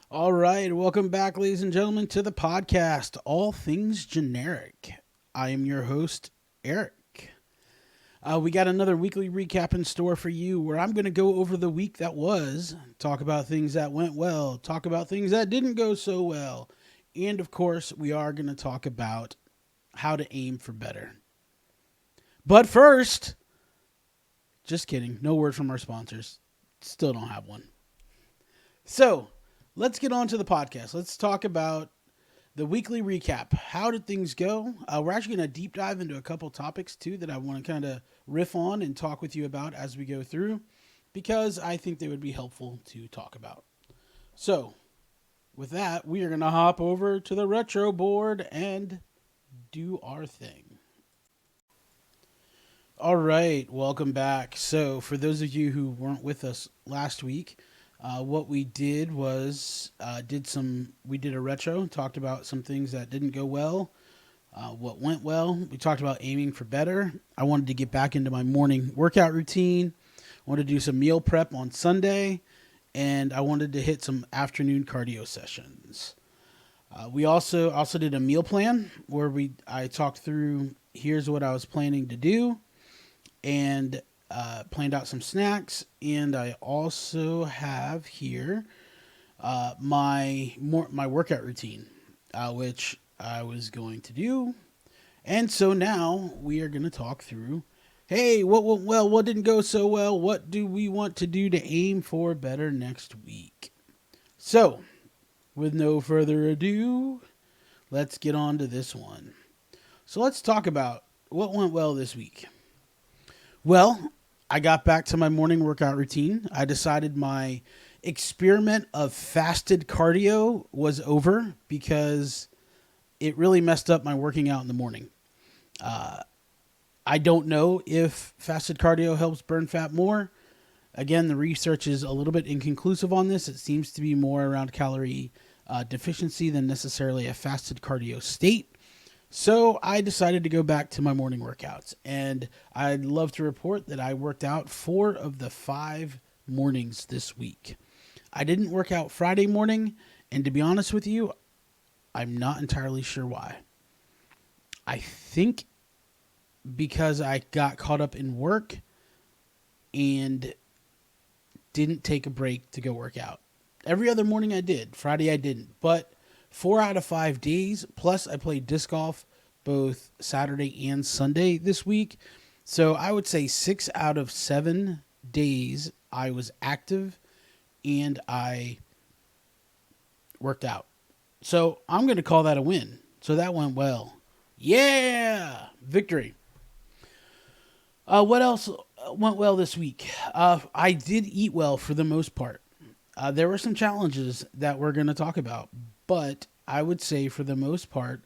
All right, welcome back, ladies and gentlemen, to the podcast, All Things Generic. I am your host, Eric. We got another weekly recap in store for you where I'm going to go over the week that was, talk about things that went well, talk about things that didn't go so well, and of course, we are going to talk about how to aim for better. But first, just kidding, no word from our sponsors. Still don't have one. So, let's get on to the podcast. Let's talk about the weekly recap. How did things go? We're actually going to deep dive into a couple topics too that I want to kind of riff on and talk with you about as we go through because I think they would be helpful to talk about. So, with that, we are going to hop over to the retro board and do our thing. All right, welcome back. So, for those of you who weren't with us last week, what we did was we did a retro, talked about some things that didn't go well, what went well. We talked about aiming for better. I wanted to get back into my morning workout routine. I wanted to do some meal prep on Sunday, and I wanted to hit some afternoon cardio sessions. We also did a meal plan where I talked through here's what I was planning to do, and planned out some snacks. And I also have here my workout routine, which I was going to do. And so now we are going to talk through, hey, what went well, what didn't go so well, what do we want to do to aim for better next week. So, with no further ado, let's get on to this one. So let's talk about what went well this week. Well, I got back to my morning workout routine. I decided my experiment of fasted cardio was over because it really messed up my working out in the morning. I don't know if fasted cardio helps burn fat more. Again, the research is a little bit inconclusive on this. It seems to be more around calorie deficiency than necessarily a fasted cardio state. So I decided to go back to my morning workouts. And I'd love to report that I worked out 4 of the 5 mornings this week. I didn't work out Friday morning. And to be honest with you, I'm not entirely sure why. I think because I got caught up in work and didn't take a break to go work out. Every other morning I did. Friday I didn't. But 4 out of 5 days, plus I played disc golf both Saturday and Sunday this week. So I would say 6 out of 7 days I was active and I worked out. So I'm going to call that a win. So that went well. Yeah! Victory. What else went well this week? I did eat well for the most part. There were some challenges that we're going to talk about, but I would say for the most part,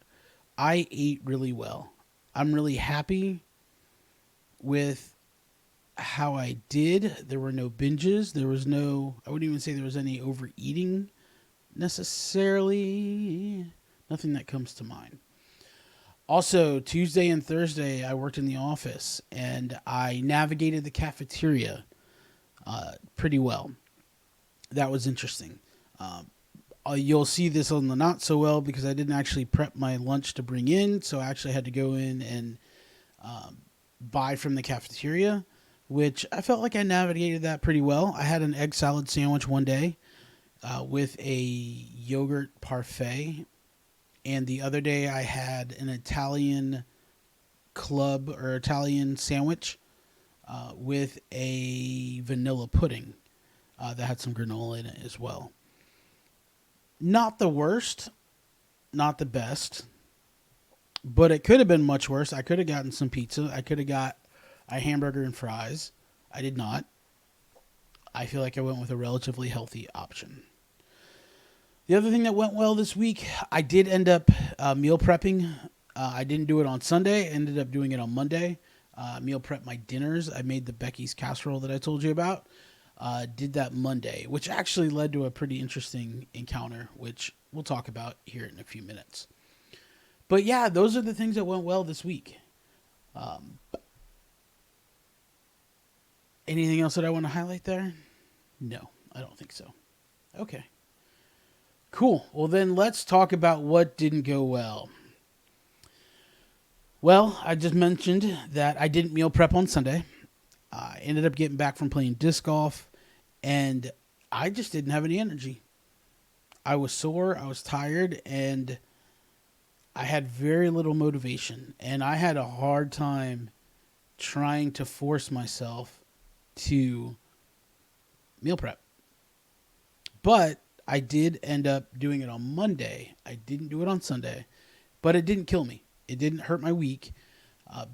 I ate really well. I'm really happy with how I did. There were no binges. I wouldn't even say there was any overeating necessarily. Nothing that comes to mind. Also, Tuesday and Thursday, I worked in the office and I navigated the cafeteria pretty well. That was interesting. You'll see this on the not so well because I didn't actually prep my lunch to bring in, so I actually had to go in and buy from the cafeteria, which I felt like I navigated that pretty well. I had an egg salad sandwich one day with a yogurt parfait, and the other day I had an Italian club or Italian sandwich with a vanilla pudding that had some granola in it as well. Not the worst, not the best, but it could have been much worse. I could have gotten some pizza. I could have got a hamburger and fries. I did not. I feel like I went with a relatively healthy option. The other thing that went well this week, I did end up meal prepping. I didn't do it on Sunday. I ended up doing it on Monday. Meal prep my dinners. I made the Becky's casserole that I told you about. Did that Monday, which actually led to a pretty interesting encounter, which we'll talk about here in a few minutes. But yeah, those are the things that went well this week. Anything else that I want to highlight there? No, I don't think so. Okay. Cool. Well, then let's talk about what didn't go well. Well, I just mentioned that I didn't meal prep on Sunday. I ended up getting back from playing disc golf, and I just didn't have any energy. I was sore, I was tired, and I had very little motivation. And I had a hard time trying to force myself to meal prep. But I did end up doing it on Monday. I didn't do it on Sunday, but it didn't kill me. It didn't hurt my week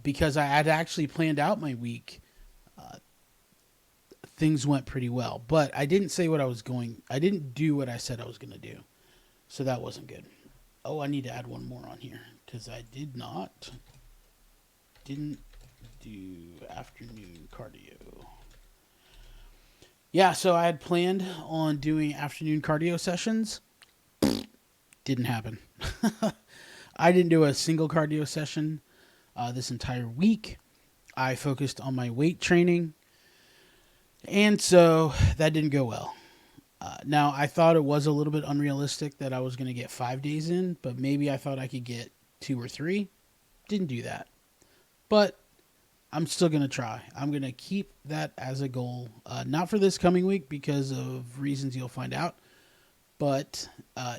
because I had actually planned out my week. Uh, Things went pretty well, but I didn't say what I was going. I didn't do what I said I was going to do, so that wasn't good. Oh, I need to add one more on here because I didn't do afternoon cardio. Yeah, so I had planned on doing afternoon cardio sessions. Didn't happen. I didn't do a single cardio session this entire week. I focused on my weight training, and so that didn't go well. Now, I thought it was a little bit unrealistic that I was going to get 5 days in, but maybe I thought I could get 2 or 3. Didn't do that. But I'm still going to try. I'm going to keep that as a goal. Not for this coming week because of reasons you'll find out, but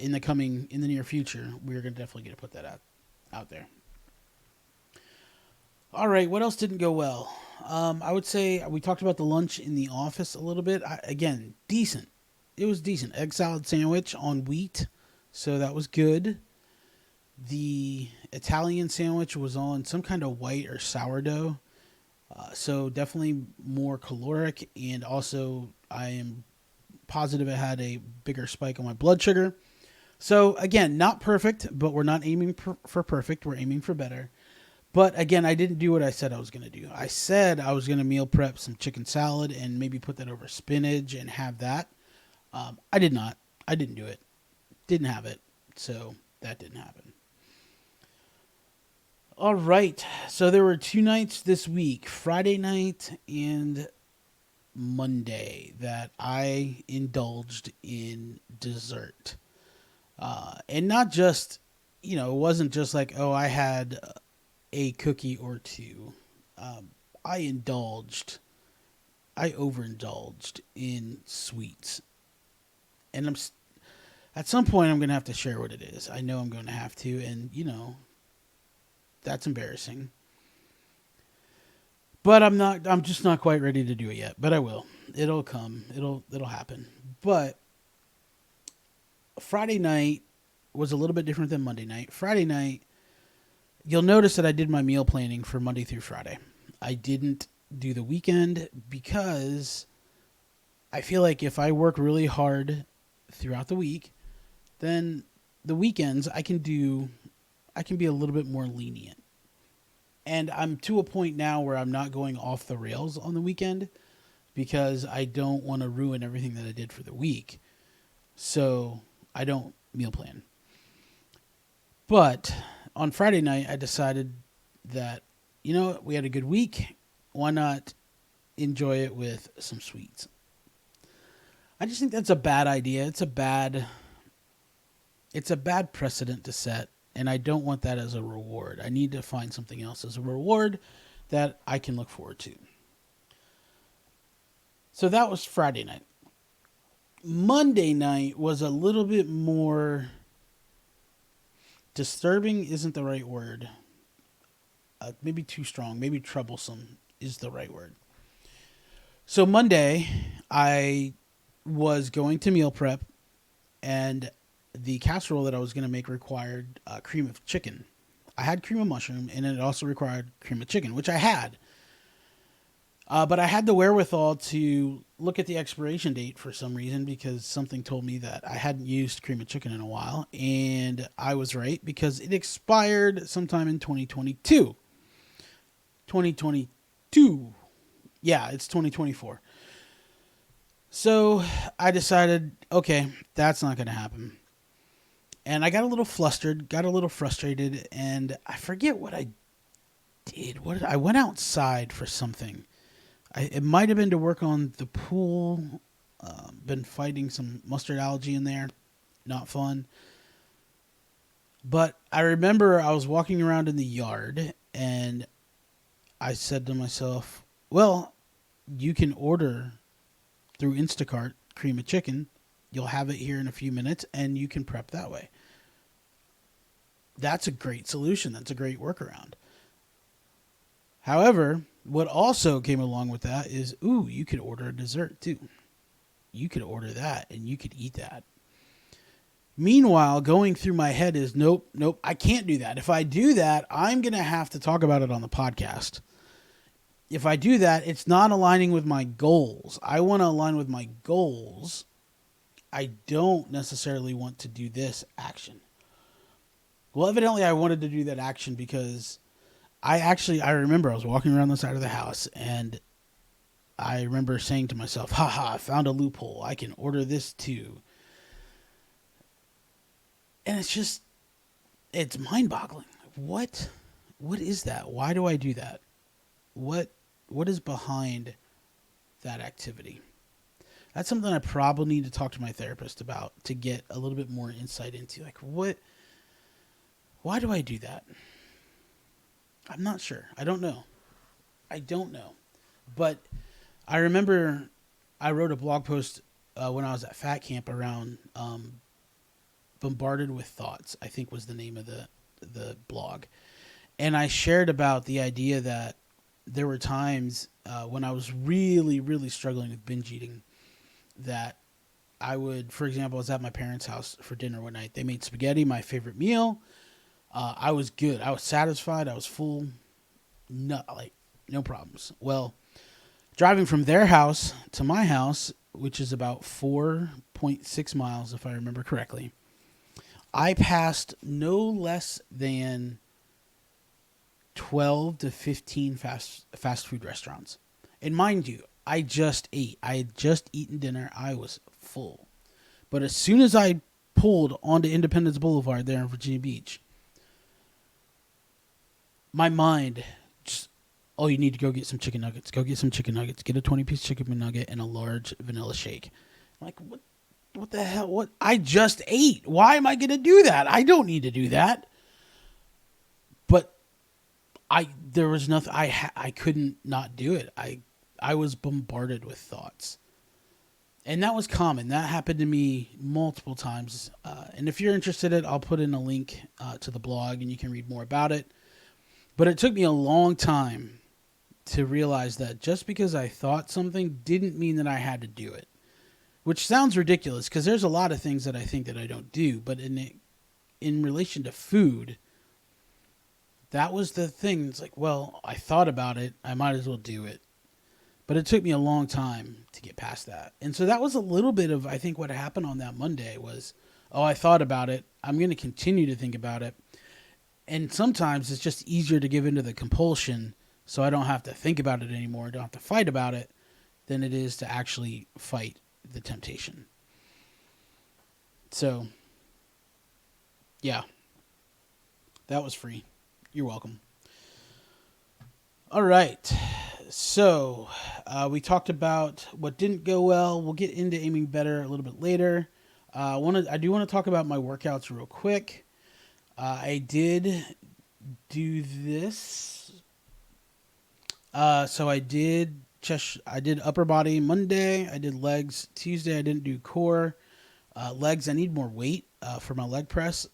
in the near future, we're going to definitely going to put that out there. All right, what else didn't go well? I would say we talked about the lunch in the office a little bit. Again, decent. It was decent. Egg salad sandwich on wheat, so that was good. The Italian sandwich was on some kind of white or sourdough, so definitely more caloric, and also I am positive it had a bigger spike on my blood sugar. So again, not perfect, but we're not aiming for perfect. We're aiming for better. But again, I didn't do what I said I was going to do. I said I was going to meal prep some chicken salad and maybe put that over spinach and have that. I did not. I didn't do it. Didn't have it. So that didn't happen. All right. So there were 2 nights this week, Friday night and Monday, that I indulged in dessert. And not just, it wasn't just like, oh, I had a cookie or two. Um, I indulged, I overindulged in sweets. And at some point, I'm going to have to share what it is. I know I'm going to have to. And, that's embarrassing. But I'm just not quite ready to do it yet. But I will. It'll come. It'll happen. But Friday night was a little bit different than Monday night. Friday night, you'll notice that I did my meal planning for Monday through Friday. I didn't do the weekend because I feel like if I work really hard throughout the week, then the weekends I can be a little bit more lenient. And I'm to a point now where I'm not going off the rails on the weekend because I don't want to ruin everything that I did for the week. So I don't meal plan. But on Friday night, I decided that, we had a good week. Why not enjoy it with some sweets? I just think that's a bad idea. It's a bad precedent to set, and I don't want that as a reward. I need to find something else as a reward that I can look forward to. So that was Friday night. Monday night was a little bit more disturbing, isn't the right word. Maybe too strong, maybe troublesome is the right word. So Monday, I was going to meal prep, and the casserole that I was going to make required cream of chicken. I had cream of mushroom, and it also required cream of chicken, which I had. But I had the wherewithal to look at the expiration date for some reason because something told me that I hadn't used cream of chicken in a while. And I was right because it expired sometime in 2022. 2022. Yeah, it's 2024. So I decided, okay, that's not going to happen. And I got a little flustered, got a little frustrated, and I forget what I did. I went outside for something. It might have been to work on the pool. Been fighting some mustard allergy in there. not fun. But I remember I was walking around in the yard and I said to myself, well, you can order through Instacart cream of chicken. You'll have it here in a few minutes and you can prep that way. That's a great solution. That's a great workaround. However, what also came along with that is, ooh, you could order a dessert too. You could order that and you could eat that. Meanwhile, going through my head is, nope, nope, I can't do that. If I do that, I'm going to have to talk about it on the podcast. If I do that, it's not aligning with my goals. I want to align with my goals. I don't necessarily want to do this action. Well, evidently I wanted to do that action because I remember I was walking around the side of the house and I remember saying to myself, haha, I found a loophole. I can order this too. And it's mind boggling. What is that? Why do I do that? What is behind that activity? That's something I probably need to talk to my therapist about to get a little bit more insight into. Like, why do I do that? I'm not sure. I don't know. But I remember I wrote a blog post when I was at Fat Camp around Bombarded with Thoughts, I think was the name of the blog. And I shared about the idea that there were times when I was really, really struggling with binge eating that I would, for example, I was at my parents' house for dinner one night. They made spaghetti, my favorite meal. I was good. I was satisfied. I was full. No problems. Well, driving from their house to my house, which is about 4.6 miles, if I remember correctly, I passed no less than 12 to 15 fast food restaurants. And mind you, I just ate. I had just eaten dinner. I was full. But as soon as I pulled onto Independence Boulevard there in Virginia Beach, my mind just, oh, you need to go get some chicken nuggets. Go get some chicken nuggets. Get a 20-piece chicken nugget and a large vanilla shake. I'm like, what the hell? What? I just ate. Why am I going to do that? I don't need to do that. But there was nothing. I couldn't not do it. I was bombarded with thoughts. And that was common. That happened to me multiple times. And if you're interested in it, I'll put in a link to the blog and you can read more about it. But it took me a long time to realize that just because I thought something didn't mean that I had to do it. Which sounds ridiculous because there's a lot of things that I think that I don't do. But in relation to food, that was the thing. It's like, well, I thought about it. I might as well do it. But it took me a long time to get past that. And so that was a little bit of, I think, what happened on that Monday was, oh, I thought about it. I'm going to continue to think about it. And sometimes it's just easier to give into the compulsion so I don't have to think about it anymore, don't have to fight about it, than it is to actually fight the temptation. So, yeah. That was free. You're welcome. All right. So, we talked about what didn't go well. We'll get into aiming better a little bit later. I do want to talk about my workouts real quick. I did do this. So I did upper body Monday. I did legs Tuesday. I didn't do core. Legs, I need more weight for my leg press.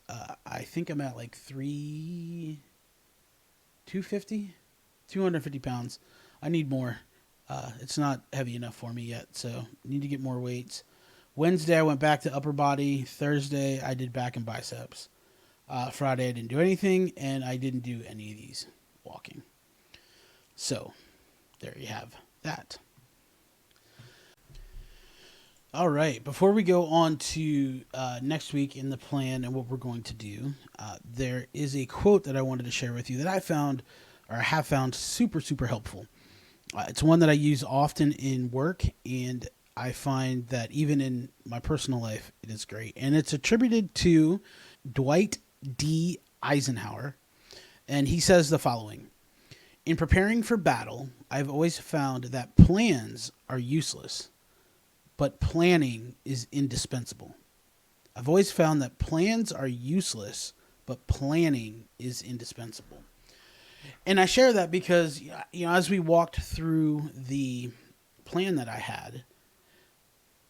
I think I'm at like 250 pounds. I need more. It's not heavy enough for me yet, so need to get more weights. Wednesday, I went back to upper body. Thursday, I did back and biceps. Friday, I didn't do anything, and I didn't do any of these walking. So, there you have that. All right, before we go on to next week in the plan and what we're going to do, there is a quote that I wanted to share with you that I found, or have found, super, super helpful. It's one that I use often in work, and I find that even in my personal life, it is great. And it's attributed to Dwight D. Eisenhower, and he says the following: in preparing for battle, I've always found that plans are useless, but planning is indispensable. I've always found that plans are useless, but planning is indispensable. And I share that because, as we walked through the plan that I had,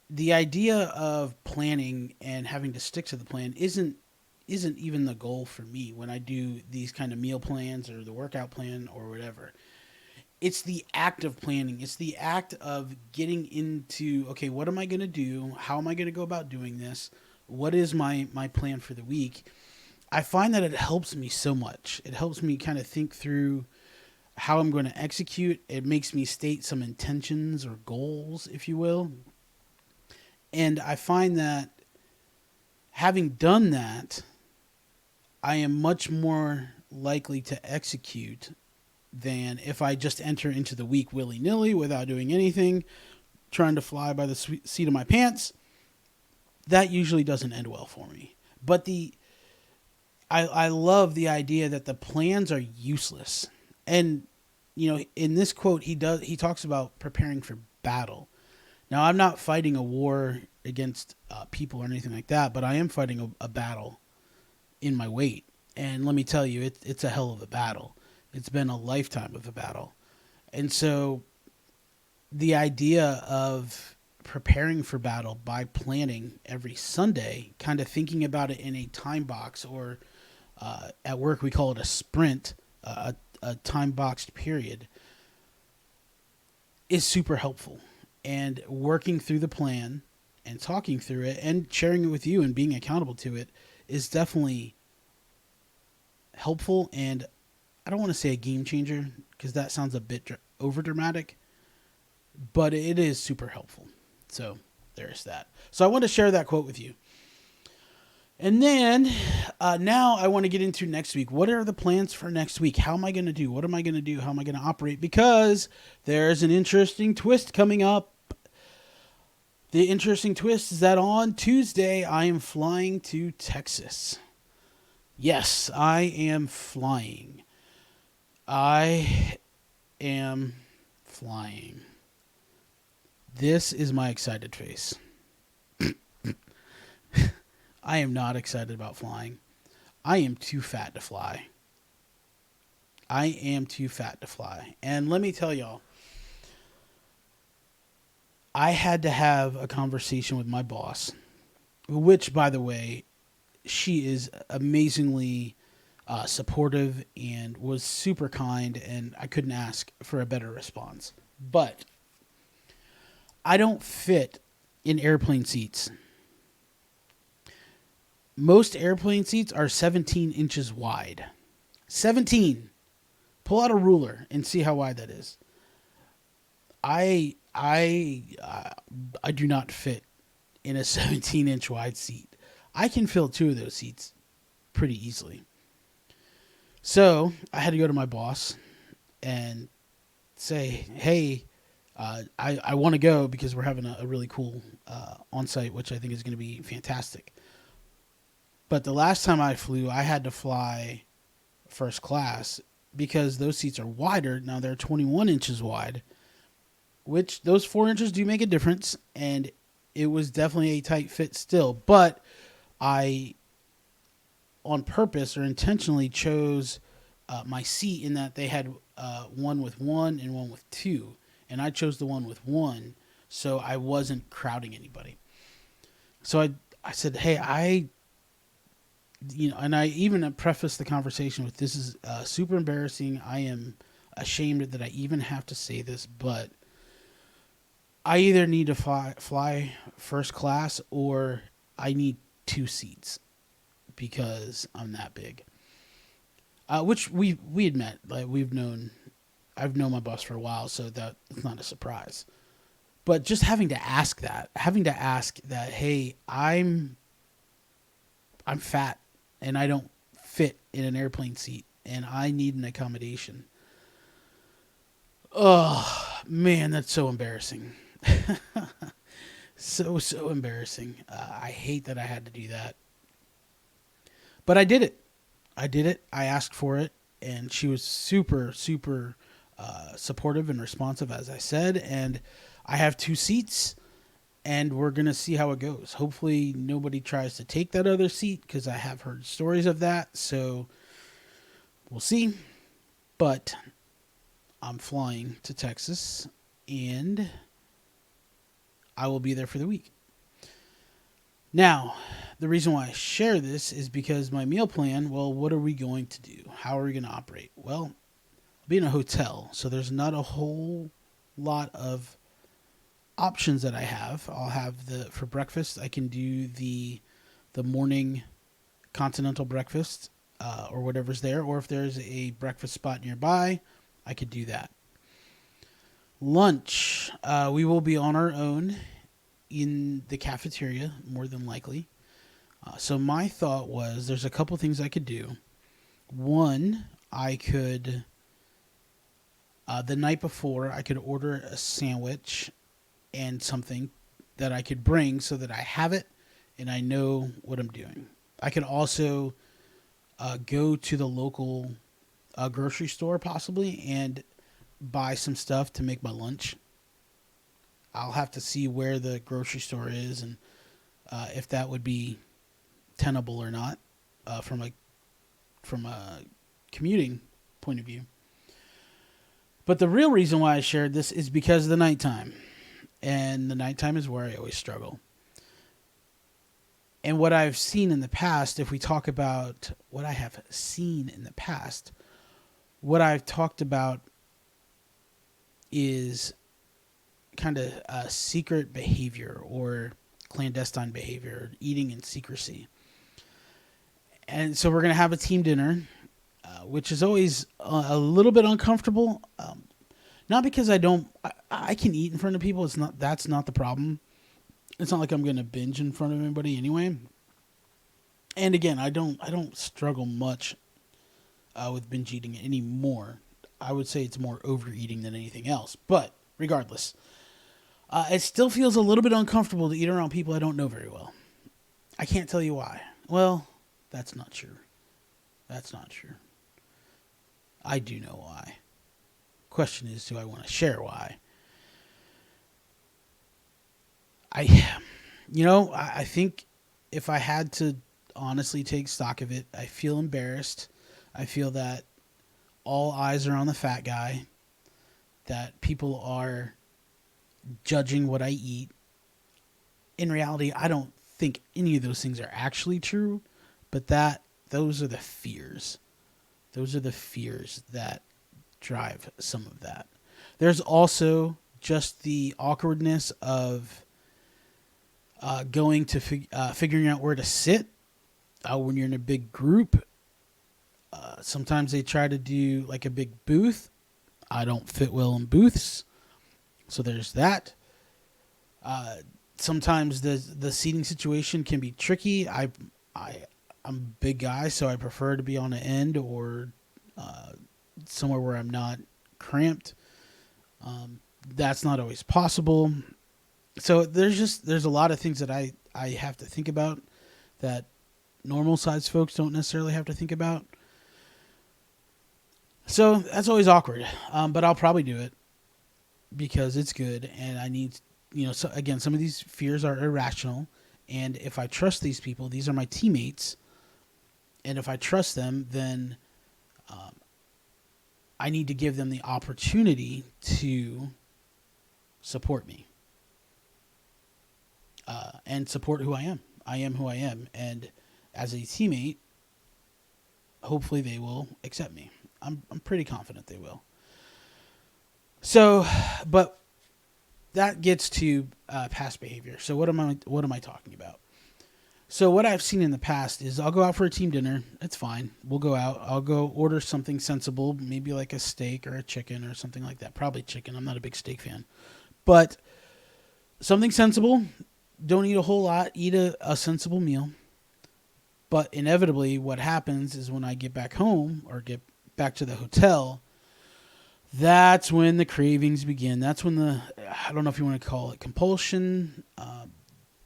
the idea of planning and having to stick to the plan isn't even the goal for me when I do these kind of meal plans or the workout plan or whatever. It's the act of planning. It's the act of getting into, okay, what am I going to do? How am I going to go about doing this? What is my plan for the week? I find that it helps me so much. It helps me kind of think through how I'm going to execute. It makes me state some intentions or goals, if you will. And I find that having done that, I am much more likely to execute than if I just enter into the week willy nilly without doing anything, trying to fly by the seat of my pants. That usually doesn't end well for me. But I love the idea that the plans are useless. And in this quote he talks about preparing for battle. Now I'm not fighting a war against people or anything like that, but I am fighting a battle in my weight. And let me tell you, it's a hell of a battle. It's been a lifetime of a battle. And so the idea of preparing for battle by planning every Sunday, kind of thinking about it in a time box, or at work we call it a sprint, a time boxed period, is super helpful. And working through the plan and talking through it and sharing it with you and being accountable to it is definitely helpful. And I don't want to say a game changer because that sounds a bit over dramatic, but it is super helpful. So there's that. So I want to share that quote with you. And then now I want to get into next week. What are the plans for next week? How am I going to do? What am I going to do? How am I going to operate? Because there's an interesting twist coming up. The interesting twist is that on Tuesday, I am flying to Texas. Yes, I am flying. I am flying. This is my excited face. I am not excited about flying. I am too fat to fly. I am too fat to fly. And let me tell y'all, I had to have a conversation with my boss, which, by the way, she is amazingly supportive and was super kind, and I couldn't ask for a better response. But I don't fit in airplane seats. Most airplane seats are 17 inches wide. 17. Pull out a ruler and see how wide that is. I do not fit in a 17-inch wide seat. I can fill two of those seats pretty easily. So I had to go to my boss and say, hey, I want to go because we're having a really cool on-site, which I think is going to be fantastic. But the last time I flew, I had to fly first class because those seats are wider. Now they're 21 inches wide, which those 4 inches do make a difference. And it was definitely a tight fit still. But I, on purpose or intentionally, chose my seat in that they had one with one and one with two. And I chose the one with one, so I wasn't crowding anybody. So I said, hey, and I even prefaced the conversation with, this is super embarrassing. I am ashamed that I even have to say this, but I either need to fly first class or I need two seats because I'm that big. Which we had met. Like I've known my boss for a while, so that's not a surprise. But just having to ask that, hey, I'm fat and I don't fit in an airplane seat and I need an accommodation. Oh, man, that's so embarrassing. So embarrassing. I hate that I had to do that. But I did it. I asked for it, and she was super, super supportive and responsive, as I said. And I have two seats, and we're going to see how it goes. Hopefully, nobody tries to take that other seat because I have heard stories of that. So we'll see. But I'm flying to Texas, and I will be there for the week. Now, the reason why I share this is because my meal plan, well, what are we going to do? How are we going to operate? Well, I'll be in a hotel, so there's not a whole lot of options that I have. I'll have for breakfast, I can do the morning continental breakfast or whatever's there, or if there's a breakfast spot nearby, I could do that. Lunch, we will be on our own in the cafeteria, more than likely. So my thought was there's a couple things I could do. One, I could, the night before, I could order a sandwich and something that I could bring so that I have it and I know what I'm doing. I could also go to the local grocery store possibly and buy some stuff to make my lunch. I'll have to see where the grocery store is and if that would be tenable or not from a commuting point of view. But the real reason why I shared this is because of the nighttime. And the nighttime is where I always struggle. And what I've seen in the past, if we talk about what I have seen in the past, what I've talked about is kind of a secret behavior or clandestine behavior, eating in secrecy. And so we're going to have a team dinner, which is always a little bit uncomfortable. Not because I can eat in front of people. That's not the problem. It's not like I'm going to binge in front of anybody anyway. And again, I don't struggle much with binge eating anymore. I would say it's more overeating than anything else. But regardless, it still feels a little bit uncomfortable to eat around people I don't know very well. I can't tell you why. Well, that's not true. That's not true. I do know why. Question is, do I want to share why? I think if I had to honestly take stock of it, I feel embarrassed. I feel that all eyes are on the fat guy, that people are judging what I eat. In reality, I don't think any of those things are actually true, but those are the fears. Those are the fears that drive some of that. There's also just the awkwardness of going to figuring out where to sit when you're in a big group. Sometimes they try to do like a big booth. I don't fit well in booths, so there's that. Sometimes the seating situation can be tricky. I'm a big guy, so I prefer to be on the end or somewhere where I'm not cramped. That's not always possible. So there's a lot of things that I have to think about that normal sized folks don't necessarily have to think about. So that's always awkward. But I'll probably do it because it's good and I need, so again, some of these fears are irrational. And if I trust these people, these are my teammates. And if I trust them, then I need to give them the opportunity to support me and support who I am. I am who I am. And as a teammate, hopefully they will accept me. I'm pretty confident they will. So, but that gets to past behavior. So what am I talking about? So what I've seen in the past is I'll go out for a team dinner. It's fine. We'll go out. I'll go order something sensible, maybe like a steak or a chicken or something like that. Probably chicken. I'm not a big steak fan. But something sensible. Don't eat a whole lot. Eat a sensible meal. But inevitably what happens is when I get back home or get back to the hotel, that's when the cravings begin. That's when I don't know if you want to call it compulsion.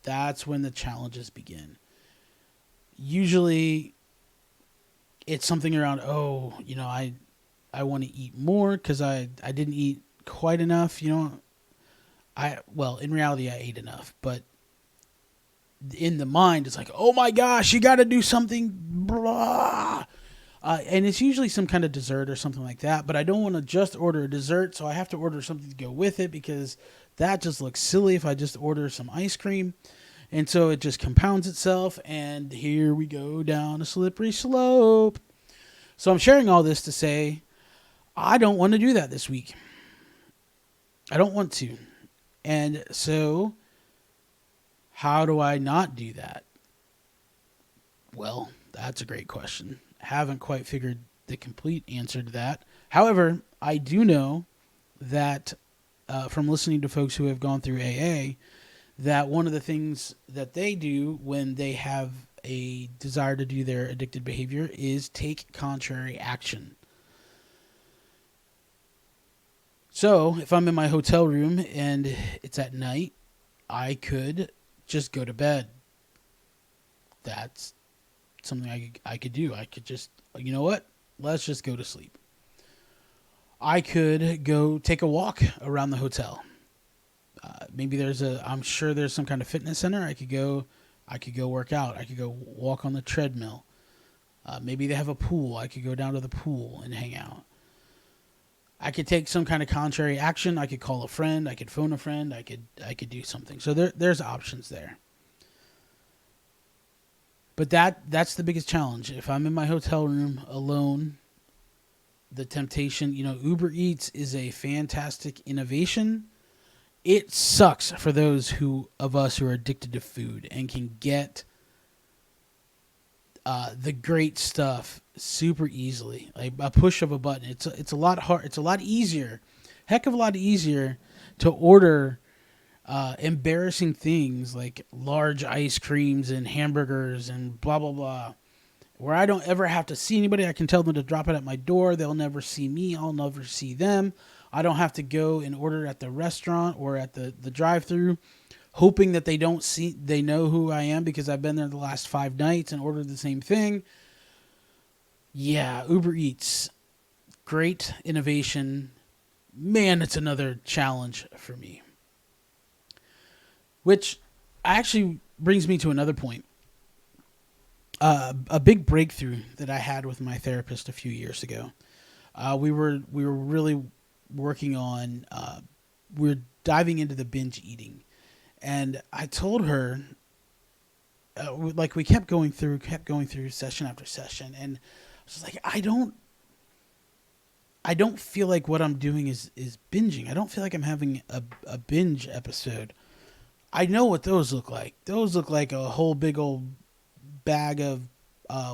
That's when the challenges begin. Usually it's something around, I want to eat more because I didn't eat quite enough. in reality, I ate enough, but in the mind, it's like, oh my gosh, you got to do something, blah. And it's usually some kind of dessert or something like that. But I don't want to just order a dessert, so I have to order something to go with it because that just looks silly if I just order some ice cream. And so it just compounds itself, and here we go down a slippery slope. So I'm sharing all this to say I don't want to do that this week. I don't want to. And so, how do I not do that? Well, that's a great question. Haven't quite figured the complete answer to that. However, I do know that from listening to folks who have gone through AA, that one of the things that they do when they have a desire to do their addicted behavior is take contrary action. So if I'm in my hotel room and it's at night, I could just go to bed. That's something I could do. I could just, you know what? Let's just go to sleep. I could go take a walk around the hotel. Maybe I'm sure there's some kind of fitness center. I could go work out. I could go walk on the treadmill. Maybe they have a pool. I could go down to the pool and hang out. I could take some kind of contrary action. I could call a friend. I could phone a friend. I could do something. So there's options there. But that's the biggest challenge. If I'm in my hotel room alone, the temptation, Uber Eats is a fantastic innovation. It sucks for those of us who are addicted to food and can get the great stuff super easily, like a push of a button. It's a lot hard. It's a lot easier, heck of a lot easier to order embarrassing things like large ice creams and hamburgers and blah blah blah, where I don't ever have to see anybody. I can tell them to drop it at my door. They'll never see me. I'll never see them. I don't have to go and order at the restaurant or at the drive-thru, hoping that they know who I am because I've been there the last 5 nights and ordered the same thing. Yeah, Uber Eats, great innovation. Man, it's another challenge for me. Which actually brings me to another point. A big breakthrough that I had with my therapist a few years ago. We were really working on. We're diving into the binge eating, and I told her, we kept going through session after session, and I was like, I don't feel like what I'm doing is binging. I don't feel like I'm having a binge episode. I know what those look like. Those look like a whole big old bag of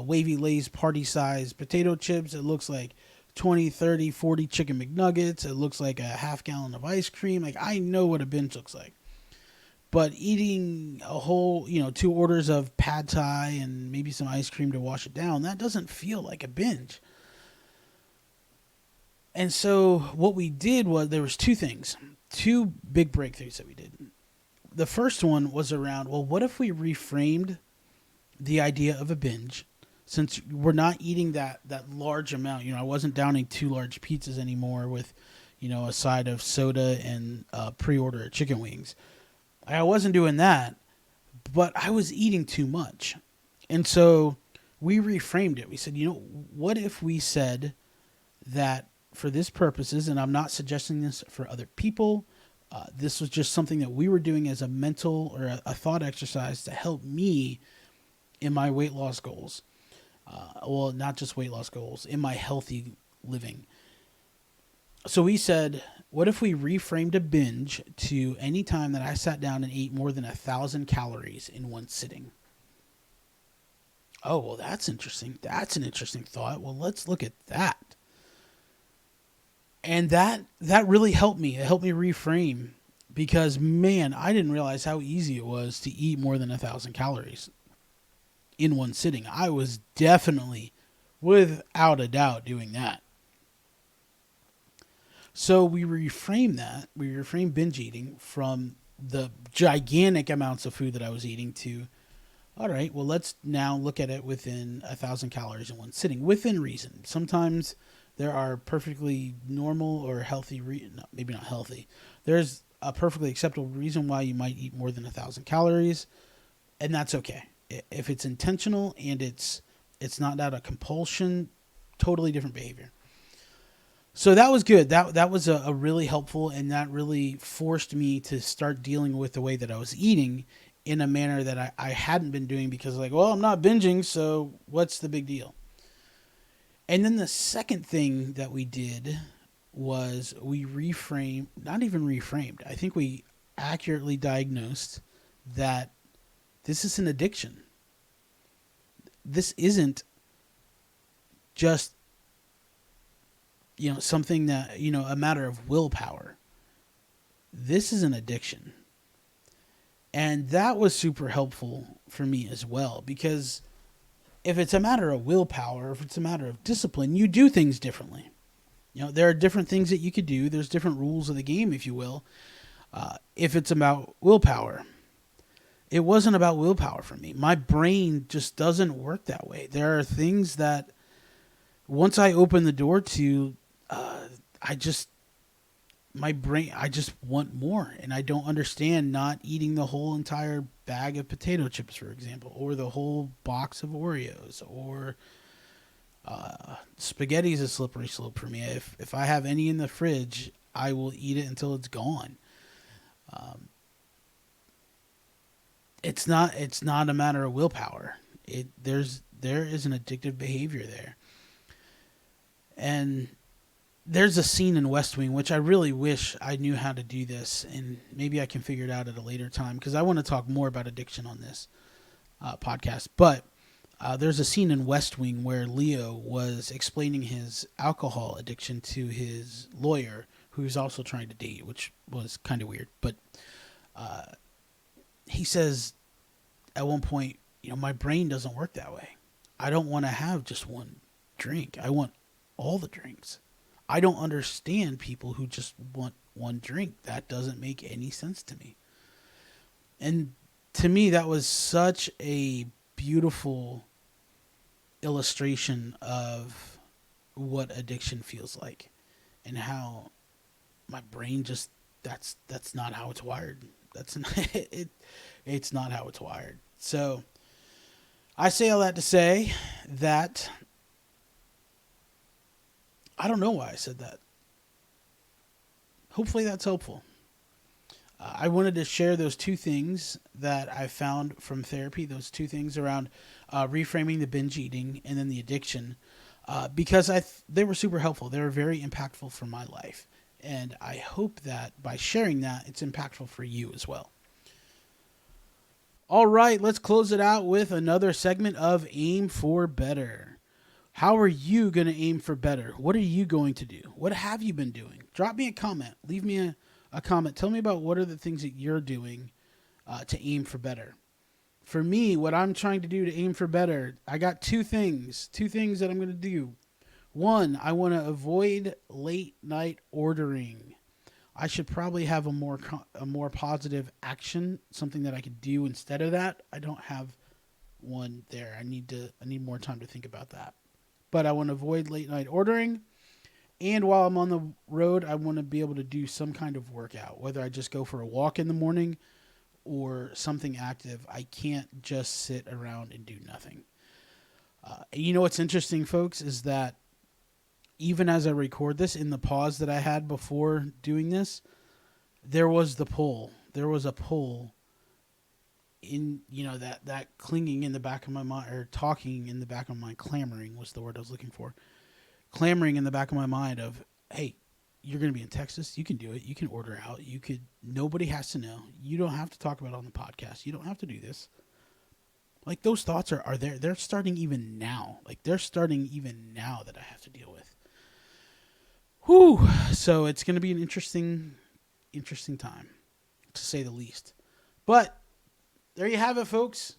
Wavy Lay's party-sized potato chips. It looks like 20, 30, 40 chicken McNuggets. It looks like a half gallon of ice cream. Like, I know what a binge looks like. But eating a whole, 2 orders of pad thai and maybe some ice cream to wash it down, that doesn't feel like a binge. And so what we did was, there was 2 things, 2 big breakthroughs that we did. The first one was around, well, what if we reframed the idea of a binge, since we're not eating that large amount. I wasn't downing 2 large pizzas anymore with, a side of soda and pre-order chicken wings. I wasn't doing that, but I was eating too much. And so we reframed it. We said, what if we said that for this purposes, and I'm not suggesting this for other people, this was just something that we were doing as a mental or a thought exercise to help me in my weight loss goals. Well, not just weight loss goals, in my healthy living. So we said, what if we reframed a binge to any time that I sat down and ate more than 1,000 calories in one sitting? Oh, well, that's interesting. That's an interesting thought. Well, let's look at that. And that really helped me. It helped me reframe because, man, I didn't realize how easy it was to eat more than 1,000 calories in one sitting. I was definitely, without a doubt, doing that. So we reframed that. We reframed binge eating from the gigantic amounts of food that I was eating to, all right, well, let's now look at it within 1,000 calories in one sitting, within reason. Sometimes there are perfectly normal or healthy, maybe not healthy. There's a perfectly acceptable reason why you might eat more than 1,000 calories, and that's okay. If it's intentional and it's not out of compulsion, totally different behavior. So that was good. That was a really helpful, and that really forced me to start dealing with the way that I was eating in a manner that I hadn't been doing, because like, well, I'm not binging, so what's the big deal? And then the second thing that we did was we reframed, not even reframed, I think we accurately diagnosed that this is an addiction. This isn't just, something that, a matter of willpower. This is an addiction. And that was super helpful for me as well, because if it's a matter of willpower, if it's a matter of discipline, you do things differently. There are different things that you could do. There's different rules of the game, if you will. If it's about willpower, it wasn't about willpower for me. My brain just doesn't work that way. There are things that once I open the door to, I just want more, and I don't understand not eating the whole entire bag of potato chips, for example, or the whole box of Oreos, or spaghetti is a slippery slope for me. If I have any in the fridge, I will eat it until it's gone. It's not a matter of willpower. There is an addictive behavior there, and there's a scene in West Wing, which I really wish I knew how to do this, and maybe I can figure it out at a later time, because I want to talk more about addiction on this podcast. But there's a scene in West Wing where Leo was explaining his alcohol addiction to his lawyer, who's also trying to date, which was kind of weird. But he says at one point, my brain doesn't work that way. I don't want to have just one drink. I want all the drinks. I don't understand people who just want one drink. That doesn't make any sense to me. And to me, that was such a beautiful illustration of what addiction feels like, and how my brain just, that's not how it's wired. That's not, it's not how it's wired. So I say all that to say that I don't know why I said that. Hopefully that's helpful. I wanted to share those two things that I found from therapy, those two things around reframing the binge eating and then the addiction, because they were super helpful. They were very impactful for my life. And I hope that by sharing that, it's impactful for you as well. All right, let's close it out with another segment of Aim for Better. How are you going to aim for better? What are you going to do? What have you been doing? Drop me a comment. Leave me a comment. Tell me about what are the things that you're doing to aim for better. For me, what I'm trying to do to aim for better, I got two things that I'm going to do. One, I want to avoid late night ordering. I should probably have a more positive action, something that I could do instead of that. I don't have one there. I need more time to think about that. But I want to avoid late night ordering. And while I'm on the road, I want to be able to do some kind of workout, whether I just go for a walk in the morning or something active. I can't just sit around and do nothing. What's interesting, folks, is that even as I record this, in the pause that I had before doing this, there was the pull. There was a pull in, that clinging in the back of my mind, or talking in the back of my mind, clamoring was the word I was looking for. Clamoring in the back of my mind of, hey, you're going to be in Texas. You can do it. You can order out. Nobody has to know. You don't have to talk about it on the podcast. You don't have to do this. Like, those thoughts are there. They're starting even now. They're starting even now that I have to deal with. Whew. So it's going to be an interesting time, to say the least. But there you have it, folks.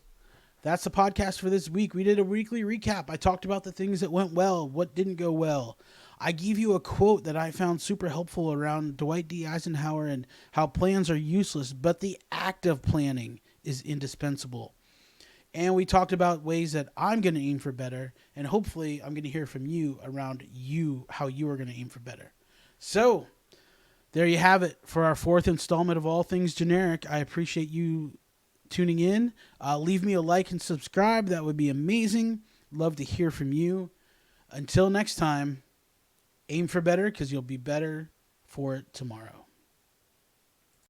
That's the podcast for this week. We did a weekly recap. I talked about the things that went well, what didn't go well. I gave you a quote that I found super helpful around Dwight D. Eisenhower and how plans are useless, but the act of planning is indispensable. And we talked about ways that I'm going to aim for better, and hopefully I'm going to hear from you around how you are going to aim for better. So there you have it for our fourth installment of All Things Generic. I appreciate you tuning in. Leave me a like and subscribe. That would be amazing. Love to hear from you. Until next time, aim for better because you'll be better for it tomorrow.